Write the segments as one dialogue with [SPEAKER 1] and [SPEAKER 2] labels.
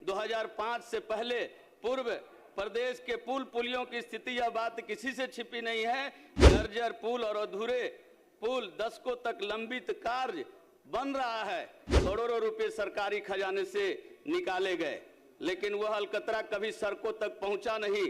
[SPEAKER 1] 2005 से पहले पूर्व प्रदेश के पुल पुलियों की स्थिति यह बात किसी से छिपी नहीं है। जर्जर पुल और अधूरे पुल, दशकों तक लंबित कार्य बन रहा है। करोड़ों रुपए सरकारी खजाने से निकाले गए, लेकिन वह अलकतरा कभी सड़कों तक पहुंचा नहीं।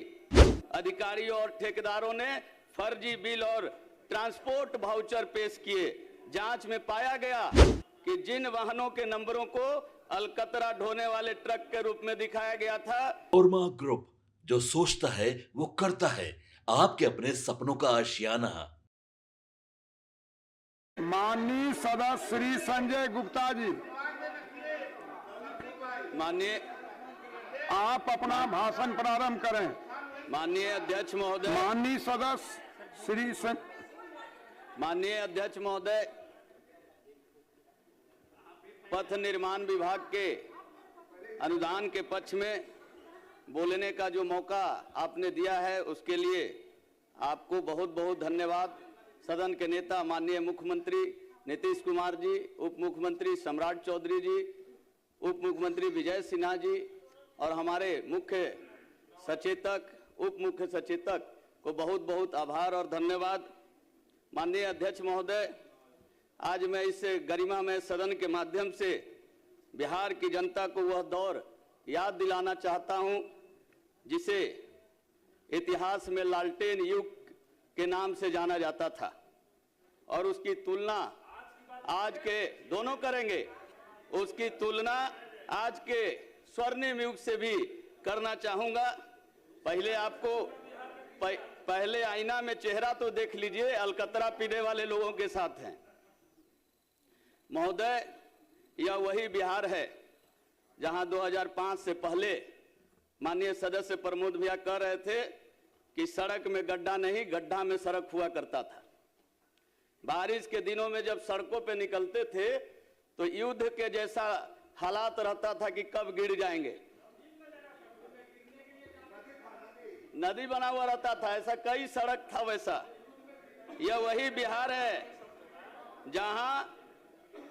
[SPEAKER 1] अधिकारियों और ठेकेदारों ने फर्जी बिल और ट्रांसपोर्ट वाउचर पेश किए। जांच में पाया गया कि जिन वाहनों के नंबरों को अलकतरा ढोने वाले ट्रक के रूप में दिखाया गया था।
[SPEAKER 2] ओरमा ग्रुप, जो सोचता है वो करता है। आपके अपने सपनों का आशियाना।
[SPEAKER 3] माननीय सदस्य श्री संजय गुप्ता जी,
[SPEAKER 1] माननीय
[SPEAKER 3] आप अपना भाषण प्रारंभ करें।
[SPEAKER 1] माननीय अध्यक्ष महोदय,
[SPEAKER 3] माननीय सदस्य श्री
[SPEAKER 1] माननीय अध्यक्ष महोदय, पथ निर्माण विभाग के अनुदान के पक्ष में बोलने का जो मौका आपने दिया है, उसके लिए आपको बहुत बहुत धन्यवाद। सदन के नेता माननीय मुख्यमंत्री नीतीश कुमार जी, उप मुख्यमंत्री सम्राट चौधरी जी, उप मुख्यमंत्री विजय सिन्हा जी और हमारे मुख्य सचेतक, उप मुख्य सचेतक को बहुत बहुत आभार और धन्यवाद। माननीय अध्यक्ष महोदय, आज मैं इस गरिमामय सदन के माध्यम से बिहार की जनता को वह दौर याद दिलाना चाहता हूं, जिसे इतिहास में लालटेन युग के नाम से जाना जाता था, और उसकी तुलना आज के दोनों करेंगे, उसकी तुलना आज के स्वर्णिम युग से भी करना चाहूंगा। पहले आपको पहले आईना में चेहरा तो देख लीजिए, अलकतरा पीने वाले लोगों के साथ हैं। महोदय, यह वही बिहार है जहां 2005 से पहले माननीय सदस्य प्रमोद भैया कह रहे थे कि सड़क में गड्ढा नहीं, गड्ढा में सड़क हुआ करता था। बारिश के दिनों में जब सड़कों पे निकलते थे तो युद्ध के जैसा हालात रहता था कि कब गिर जाएंगे। नदी बना हुआ रहता था, ऐसा कई सड़क था वैसा। यह वही बिहार है जहां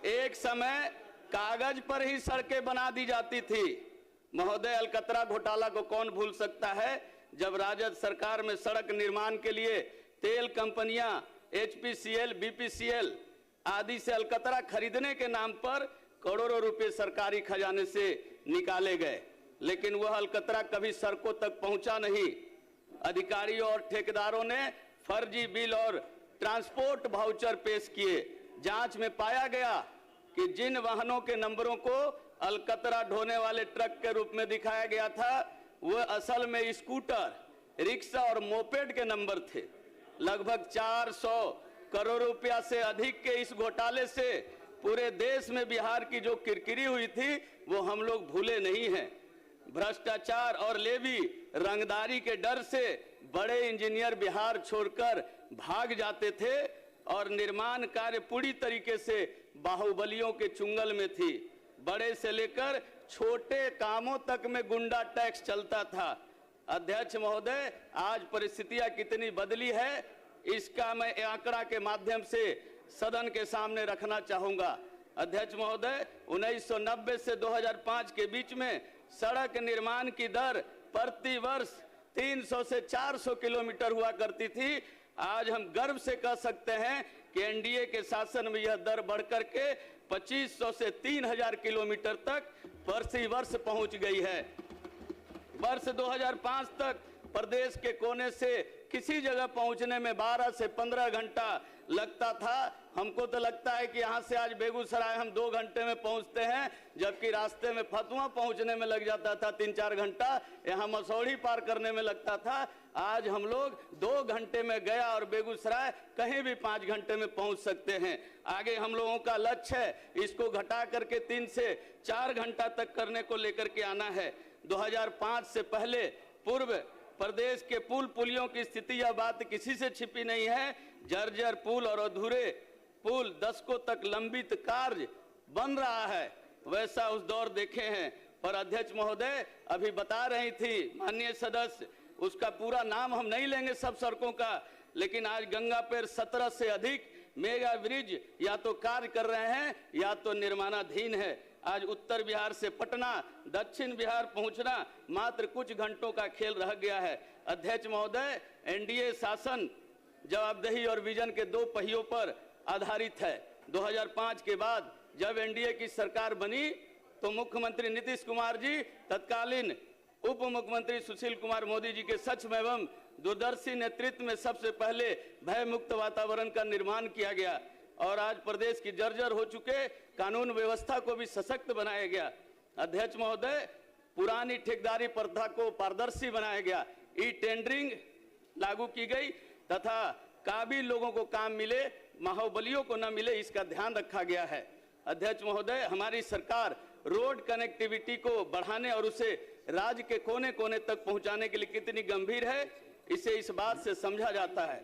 [SPEAKER 1] एक समय कागज पर ही सड़कें बना दी जाती थी। महोदय, अलकतरा घोटाला को कौन भूल सकता है, जब राजद सरकार में सड़क निर्माण के लिए तेल कंपनियां HPCL, BPCL आदि से अलकतरा खरीदने के नाम पर करोड़ों रुपए सरकारी खजाने से निकाले गए, लेकिन वह अलकतरा कभी सड़कों तक पहुंचा नहीं। अधिकारियों और ठेकेदारों ने फर्जी बिल और ट्रांसपोर्ट वाउचर पेश किए। जांच में पाया गया कि जिन वाहनों के नंबरों को अलकतरा ढोने वाले ट्रक के रूप में दिखाया गया था, वह असल में स्कूटर, रिक्शा और मोपेड के नंबर थे। लगभग 400 करोड़ रुपया से अधिक के इस घोटाले से पूरे देश में बिहार की जो किरकिरी हुई थी, वो हम लोग भूले नहीं हैं। भ्रष्टाचार और लेवी रंगदारी के डर से बड़े इंजीनियर बिहार छोड़कर भाग जाते थे और निर्माण कार्य पूरी तरीके से बाहुबलियों के चुंगल में थी। बड़े से लेकर छोटे कामों तक में गुंडा टैक्स चलता था। अध्यक्ष महोदय, आज परिस्थितियां कितनी बदली है, इसका मैं आंकड़ा के माध्यम से सदन के सामने रखना चाहूंगा। अध्यक्ष महोदय, 1990 से 2005 के बीच में सड़क निर्माण की दर प्रति वर्ष 300 से 400 किलोमीटर हुआ करती थी। आज हम गर्व से कह सकते हैं कि एनडीए के शासन में यह दर बढ़कर के 2500 से 3000 किलोमीटर तक प्रति वर्ष पहुंच गई है। वर्ष 2005 तक प्रदेश के कोने से किसी जगह पहुंचने में 12 से 15 घंटा लगता था। हमको तो लगता है कि यहाँ से आज बेगूसराय हम 2 घंटे में पहुंचते हैं, जबकि रास्ते में फतुआ पहुंचने में लग जाता था 3-4 घंटा, यहाँ मसौड़ी पार करने में लगता था। आज हम लोग 2 घंटे में गया और बेगूसराय कहीं भी 5 घंटे में पहुंच सकते हैं। आगे हम लोगों का लक्ष्य है इसको घटा करके 3 से 4 घंटा तक करने को लेकर के आना है। 2005 से पहले पूर्व प्रदेश के पुल पुलियों की स्थिति यह बात किसी से छिपी नहीं है। जर्जर पुल और अधूरे पुल, दशकों तक लंबित कार्य बन रहा है, वैसा उस दौर देखे हैं। पर अध्यक्ष महोदय अभी बता रही थी माननीय सदस्य, उसका पूरा नाम हम नहीं लेंगे सब सड़कों का, लेकिन आज गंगा पर 17 से अधिक मेगा ब्रिज या तो कार्य कर रहे हैं या तो निर्माणाधीन है। आज उत्तर बिहार से पटना, दक्षिण बिहार पहुंचना मात्र कुछ घंटों का खेल रह गया है। अध्यक्ष महोदय, एनडीए शासन जवाबदेही और विजन के दो पहियों पर आधारित है। 2005 के बाद जब एनडीए की सरकार बनी तो मुख्यमंत्री नीतीश कुमार जी, तत्कालीन उप मुख्यमंत्री सुशील कुमार मोदी जी के सक्षम एवं दूरदर्शी नेतृत्व में सबसे पहले भय मुक्त वातावरण का निर्माण किया गया और आज प्रदेश की जर्जर हो चुके कानून व्यवस्था को भी सशक्त बनाया गया। अध्यक्ष महोदय, पुरानी ठेकेदारी प्रथा को पारदर्शी बनाया गया, ई टेंडरिंग लागू की गई तथा काबिल लोगों को काम मिले, बाहुबलियों को न मिले, इसका ध्यान रखा गया है। अध्यक्ष महोदय, हमारी सरकार रोड कनेक्टिविटी को बढ़ाने और उसे राज्य के कोने कोने तक पहुंचाने के लिए कितनी गंभीर है, इसे इस बात से समझा जाता है।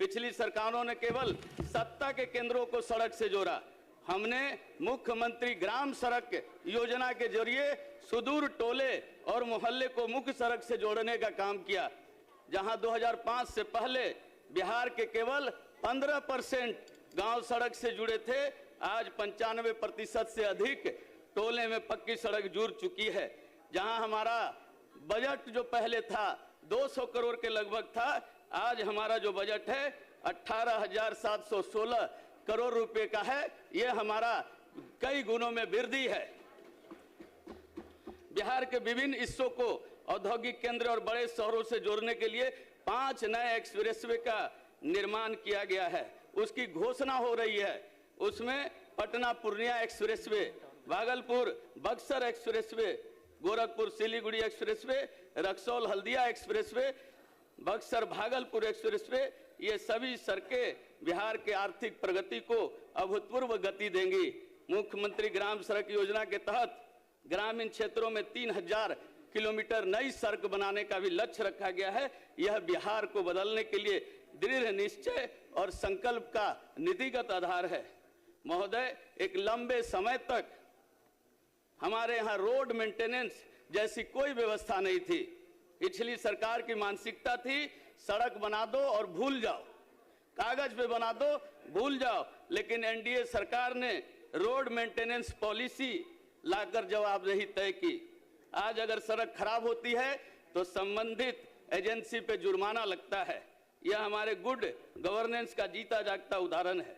[SPEAKER 1] पिछली सरकारों ने केवल सत्ता के केंद्रों को सड़क से जोड़ा, हमने मुख्यमंत्री ग्राम सड़क योजना के जरिए सुदूर टोले और मोहल्ले को मुख्य सड़क से जोड़ने का काम किया। जहां 2005 से पहले बिहार के केवल 15% गांव सड़क से जुड़े थे, आज 95% से अधिक टोले में पक्की सड़क जुड़ चुकी है। जहां हमारा बजट जो पहले था 200 करोड़ के लगभग था, आज हमारा जो बजट है 18,716 करोड़ रुपए का है। यह हमारा कई गुणों में वृद्धि है। बिहार के विभिन्न हिस्सों को औद्योगिक केंद्र और बड़े शहरों से जोड़ने के लिए 5 नए एक्सप्रेसवे का निर्माण किया गया है, उसकी घोषणा हो रही है। उसमें Patna Purnia expressway, Bhagalpur Buxar expressway, Gorakhpur Siliguri expressway, Raxaul Haldia expressway, Buxar Bhagalpur expressway, ये सभी सड़कें बिहार के आर्थिक प्रगति को अभूतपूर्व गति देंगी। मुख्यमंत्री ग्राम सड़क योजना के तहत ग्रामीण क्षेत्रों में 3000 किलोमीटर नई सड़क बनाने का भी लक्ष्य रखा गया है। यह बिहार को बदलने के लिए दृढ़ निश्चय और संकल्प का नीतिगत आधार है। महोदय, एक लंबे समय तक हमारे यहाँ रोड मेंटेनेंस जैसी कोई व्यवस्था नहीं थी। पिछली सरकार की मानसिकता थी सड़क बना दो और भूल जाओ, कागज पे बना दो भूल जाओ, लेकिन एनडीए सरकार ने रोड मेंटेनेंस पॉलिसी लाकर जवाबदेही तय की। आज अगर सड़क खराब होती है तो संबंधित एजेंसी पे जुर्माना लगता है। यह हमारे गुड गवर्नेंस का जीता जागता उदाहरण है।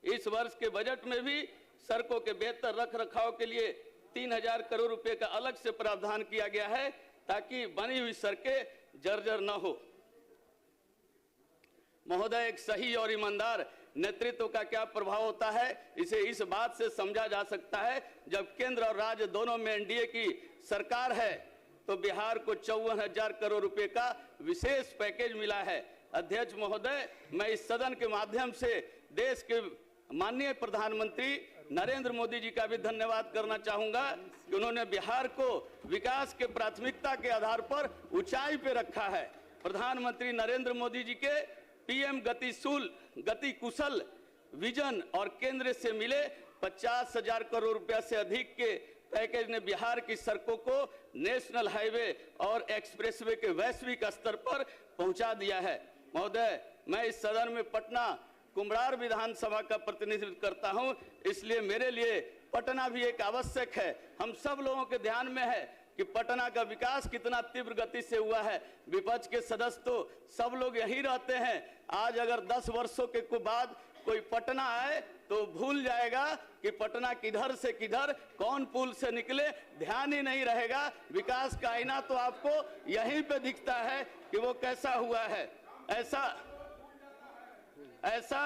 [SPEAKER 1] इस वर्ष के बजट में भी सड़कों के बेहतर रख रखाव के लिए 3000 करोड़ रुपए का अलग से प्रावधान किया गया है ताकि बनी हुई सड़कें जर्जर न हो। महोदय, एक सही और ईमानदार नेतृत्व का क्या प्रभाव होता है, इसे इस बात से समझा जा सकता है जब केंद्र और राज्य दोनों में एनडीए की सरकार है तो बिहार को 54,000 करोड़ रुपए का विशेष पैकेज मिला है। अध्यक्ष महोदय, मैं इस सदन के माध्यम से देश के माननीय प्रधानमंत्री नरेंद्र मोदी जी का भी धन्यवाद करना चाहूंगा कि उन्होंने बिहार को विकास के प्राथमिकता के आधार पर ऊंचाई पे रखा है। प्रधानमंत्री नरेंद्र मोदी जी के पीएम गति कुशल विजन और केंद्र से मिले 50,000 करोड़ रुपया से अधिक के पैकेज ने बिहार की सड़कों को नेशनल हाईवे और एक्सप्रेसवे के वैश्विक स्तर पर पहुंचा दिया है। महोदय, मैं इस सदन में पटना कुम्हरार विधानसभा का प्रतिनिधित्व करता हूं, इसलिए मेरे लिए पटना भी एक आवश्यक है। हम सब लोगों के ध्यान में है कि पटना का विकास कितना तीव्र गति से हुआ है। विपक्ष के सदस्य तो सब लोग यहीं रहते हैं। आज अगर 10 वर्षों के बाद कोई पटना आए तो भूल जाएगा कि पटना किधर से किधर कौन पुल से निकले, ध्यान ही नहीं रहेगा। विकास का आईना तो आपको यहीं पे दिखता है कि वो कैसा हुआ है। ऐसा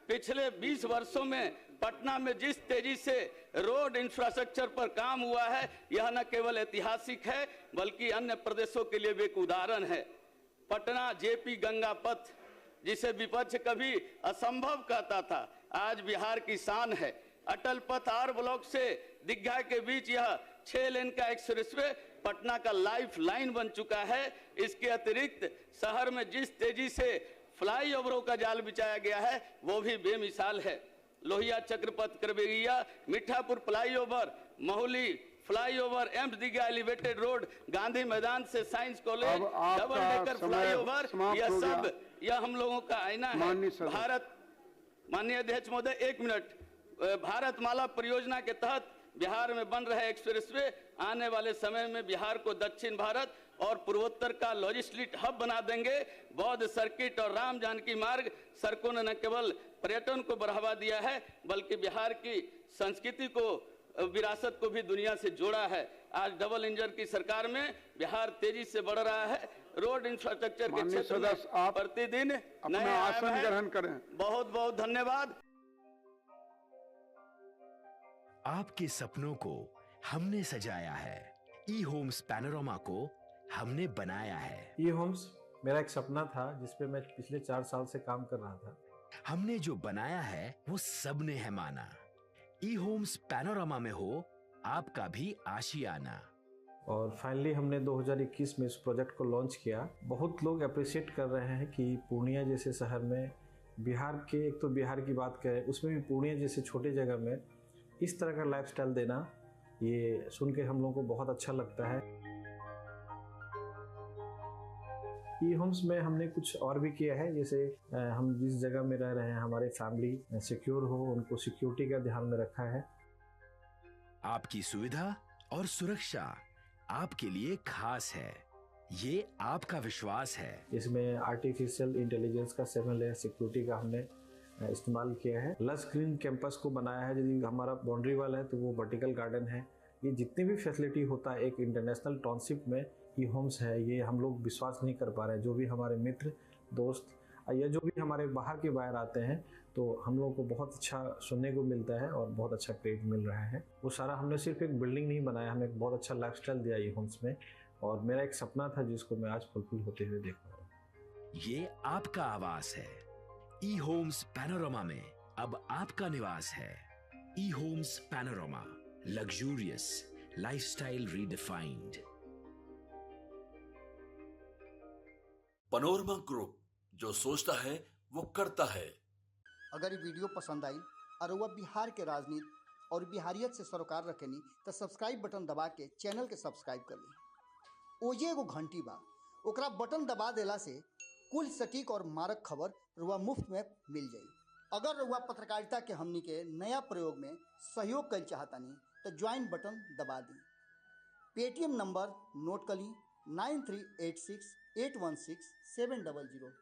[SPEAKER 1] पिछले 20 वर्षों में पटना में जिस तेजी से रोड इंफ्रास्ट्रक्चर पर काम हुआ है, यह न केवल ऐतिहासिक है बल्कि अन्य प्रदेशों के लिए भी एक उदाहरण है। पटना जेपी गंगा पथ, जिसे विपक्ष कभी असंभव कहता था, आज बिहार की शान है। अटल पथ आर ब्लॉक से दीघा के बीच यह 6 लेन का एक्सप्रेसवे पटना का लाइफ लाइन बन चुका है। इसके अतिरिक्त शहर में जिस तेजी से फ्लाईओवरों का जाल बिछाया गया है वो भी बेमिसाल है। Lohia Chakrapath Karbigahiya Mithapur flyover, Mahuli flyover, AIIMS Digha elevated road, Gandhi Maidan से science college, double decker flyover, यह हम लोगों का आईना है। माननीय अध्यक्ष महोदय, 1 मिनट। भारत माला परियोजना के तहत बिहार में बन रहे एक्सप्रेसवे आने वाले समय में बिहार को दक्षिण भारत और पूर्वोत्तर का लॉजिस्टिक हब बना देंगे। बौद्ध सर्किट और राम जानकी मार्ग सड़कों ने न केवल पर्यटन को बढ़ावा दिया है बल्कि बिहार की संस्कृति को, विरासत को भी दुनिया से जोड़ा है। आज डबल इंजन की सरकार में बिहार तेजी से बढ़ रहा है। रोड इंफ्रास्ट्रक्चर के क्षेत्र में प्रतिदिन नए
[SPEAKER 3] आसन ग्रहण करें।
[SPEAKER 1] बहुत बहुत धन्यवाद।
[SPEAKER 4] आपके सपनों को हमने सजाया है, ई होम्स पैनोरामा को हमने बनाया है।
[SPEAKER 5] ई होम्स मेरा एक सपना था जिस पे मैं पिछले 4 साल से काम कर रहा था।
[SPEAKER 4] हमने जो बनाया है वो सबने है माना। ई होम्स पैनोरामा में हो आपका भी आशियाना।
[SPEAKER 5] और फाइनली हमने 2021 में इस प्रोजेक्ट को लॉन्च किया। बहुत लोग अप्रिशिएट कर रहे हैं कि पूर्णिया जैसे शहर में, बिहार के, एक तो बिहार की बात करें उसमें भी पूर्णिया जैसे छोटे जगह में इस तरह का लाइफस्टाइल देना, ये सुन के हम लोगों को बहुत अच्छा लगता है। ई होम्स में हमने कुछ और भी किया है, जैसे हम जिस जगह में रह रहे हैं हमारे फैमिली सिक्योर हो, उनको सिक्योरिटी का ध्यान में रखा है।
[SPEAKER 4] आपकी सुविधा और सुरक्षा आपके लिए खास है, ये आपका विश्वास है।
[SPEAKER 5] इसमें आर्टिफिशियल इंटेलिजेंस का 7 लेयर सिक्योरिटी का हमने इस्तेमाल किया है। लस ग्रीन कैंपस को बनाया है। यदि हमारा बाउंड्री वाल है तो वो वर्टिकल गार्डन है। ये जितनी भी फैसिलिटी होता है एक इंटरनेशनल टाउनशिप में, ई होम्स है, ये हम लोग विश्वास नहीं कर पा रहे हैं। जो भी हमारे मित्र दोस्त या जो भी हमारे बाहर के बाहर आते हैं तो हम लोगों को बहुत अच्छा सुनने को मिलता है और बहुत अच्छा क्रेडिट मिल रहा है। वो सारा हमने सिर्फ एक बिल्डिंग नहीं बनाया, हमें एक बहुत अच्छा लाइफस्टाइल दिया ई होम्स में, और मेरा एक सपना था जिसको मैं आज फुलफिल होते हुए देख रहा हूँ।
[SPEAKER 4] ये आपका आवास है। ई होम्स पैनोरामा में अब आपका निवास है। E homes Panorama, luxurious lifestyle redefined.
[SPEAKER 2] Panorama group, जो सोचता है वो करता है।
[SPEAKER 6] अगर ये वीडियो पसंद आई और वह बिहार के राजनीति और बिहारियत से सरोकार रखेनी तो सब्सक्राइब बटन दबा के चैनल के सब्सक्राइब कर ली। ओजे एगो घंटी बा, ओकरा बटन दबा देला से कुल सटीक और मारक खबर रुआ मुफ्त में मिल जाई। अगर रुआ पत्रकारिता के हमनी के नया प्रयोग में सहयोग कर चाहतानी तो ज्वाइन बटन दबा दी। पेटीएम नंबर नोट कर ली 9386 816 700।